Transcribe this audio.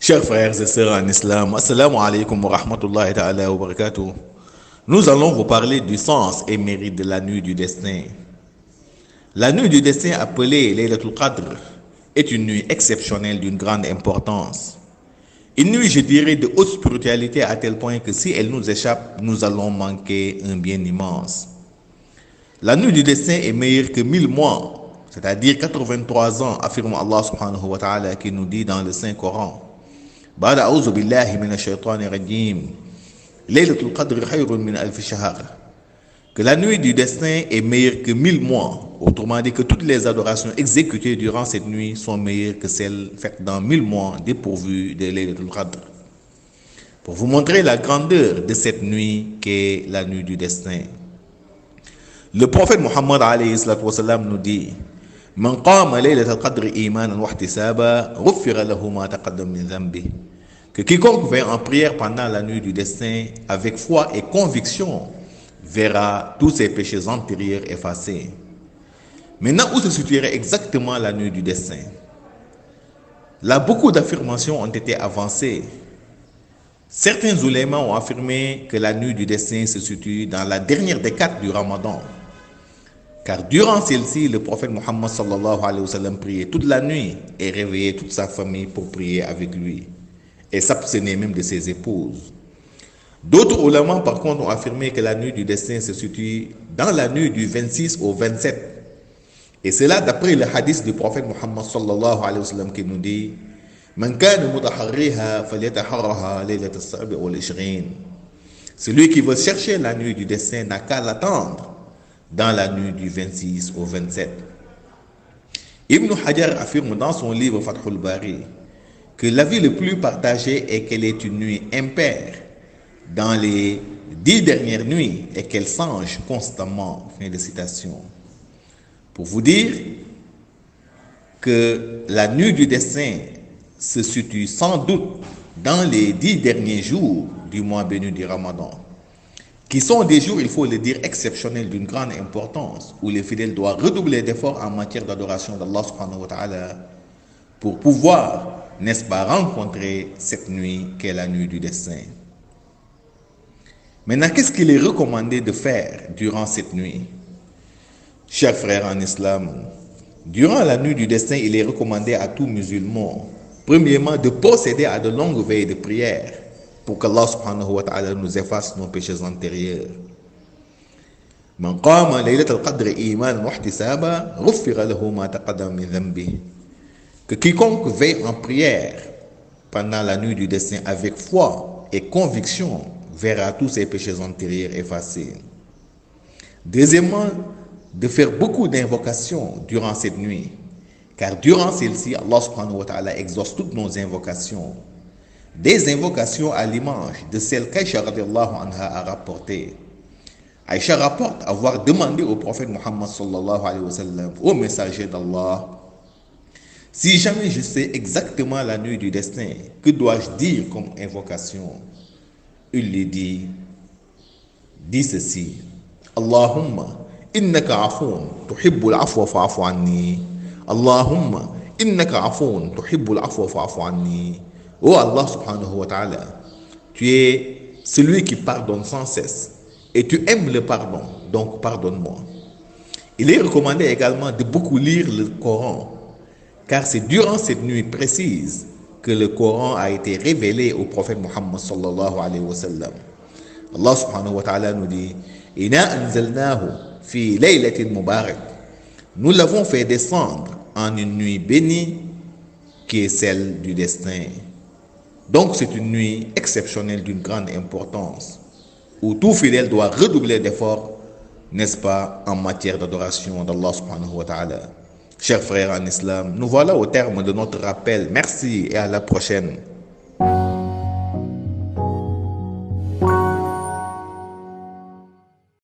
Chers frères et sœurs en islam, assalamu alaikum wa rahmatullahi ta'ala wa barakatuh. Nous allons vous parler du sens et mérite de la nuit du destin. La nuit du destin appelée Laylatul Qadr est une nuit exceptionnelle d'une grande importance. Une nuit, je dirais, de haute spiritualité à tel point que si elle nous échappe, nous allons manquer un bien immense. La nuit du destin est meilleure que 1000 mois, c'est-à-dire 83 ans, affirme Allah subhanahu wa ta'ala qui nous dit dans le Saint-Coran. بعد أعوذ بالله من الشيطان الرجيم ليلة القدر خير من ألف شهر. Que la nuit du destin est meilleure que 1000 mois. Autrement dit que toutes les adorations exécutées durant cette nuit sont meilleures que celles faites dans 1000 mois dépourvues de Laylatul Qadr. Pour vous montrer la grandeur de cette nuit qu'est la nuit du destin. Le prophète Muhammad alayhi salatu wa sallam nous dit: Man qama laylatul qadr imanan wa ihtisaba ghufira lahu ma taqaddama min dhanbi. Que quiconque vient en prière pendant la nuit du destin avec foi et conviction verra tous ses péchés antérieurs effacés. Maintenant, où se situerait exactement la nuit du destin? Là, beaucoup d'affirmations ont été avancées. Certains oulémas ont affirmé que la nuit du destin se situe dans la dernière décade du Ramadan. Car durant celle-ci, le prophète Muhammad sallallahu alayhi wa sallam priait toute la nuit et réveillait toute sa famille pour prier avec lui et s'abstenait même de ses épouses. D'autres oulémas par contre ont affirmé que la nuit du destin se situe dans la nuit du 26 au 27. Et c'est là d'après le hadith du prophète Muhammad sallallahu alayhi wa sallam qui nous dit: Man kana mutaharriha falyataharraha laylat as-sabi wal 20. Celui qui veut chercher la nuit du destin n'a qu'à l'attendre dans la nuit du 26 au 27. Ibn Hajar affirme dans son livre Fathul Bari que l'avis le plus partagé est qu'elle est une nuit impaire dans les 10 dernières nuits et qu'elle change constamment. Fin de citation. Pour vous dire que la nuit du destin se situe sans doute dans les 10 derniers jours du mois béni du Ramadan, qui sont des jours, il faut le dire, exceptionnels d'une grande importance, où les fidèles doivent redoubler d'efforts en matière d'adoration d'Allah subhanahu wa ta'ala pour pouvoir, n'est-ce pas, rencontrer cette nuit qu'est la nuit du destin. Maintenant, qu'est-ce qu'il est recommandé de faire durant cette nuit? Chers frères en islam, durant la nuit du destin, il est recommandé à tout musulman, premièrement, de procéder à de longues veilles de prière, pour qu'Allah subhanahu wa ta'ala nous efface nos péchés antérieurs. Man qama laylatul qadr imanan wa ihtisaba ghufira lahu ma taqaddama min dhanbi. Que quiconque veille en prière pendant la nuit du destin avec foi et conviction verra tous ses péchés antérieurs effacés. Deuxièmement, de faire beaucoup d'invocations durant cette nuit, car durant celle-ci, Allah subhanahu wa ta'ala exauce toutes nos invocations. Des invocations à l'image de celles qu'Aïcha radiallahu anha a rapportées. Aïcha rapporte avoir demandé au prophète Muhammad sallallahu alayhi wa sallam, au messager d'Allah: si jamais je sais exactement la nuit du destin, que dois-je dire comme invocation? Il lui dit: dis ceci: Allahumma innaka afoun tuhibbul afwa fa'afu anni. Allahumma innaka afoun tuhibbul afwa fa'afu anni. Oh Allah subhanahu wa ta'ala, tu es celui qui pardonne sans cesse et tu aimes le pardon, donc pardonne-moi. Il est recommandé également de beaucoup lire le Coran, car c'est durant cette nuit précise que le Coran a été révélé au prophète Muhammad sallallahu alayhi wa sallam. Allah subhanahu wa ta'ala nous dit: Inna anzalnahu fi laylatin mubarak. Nous l'avons fait descendre en une nuit bénie qui est celle du destin. Donc c'est une nuit exceptionnelle d'une grande importance, où tout fidèle doit redoubler d'efforts, n'est-ce pas, en matière d'adoration d'Allah subhanahu wa ta'ala. Chers frères en islam, nous voilà au terme de notre rappel. Merci et à la prochaine.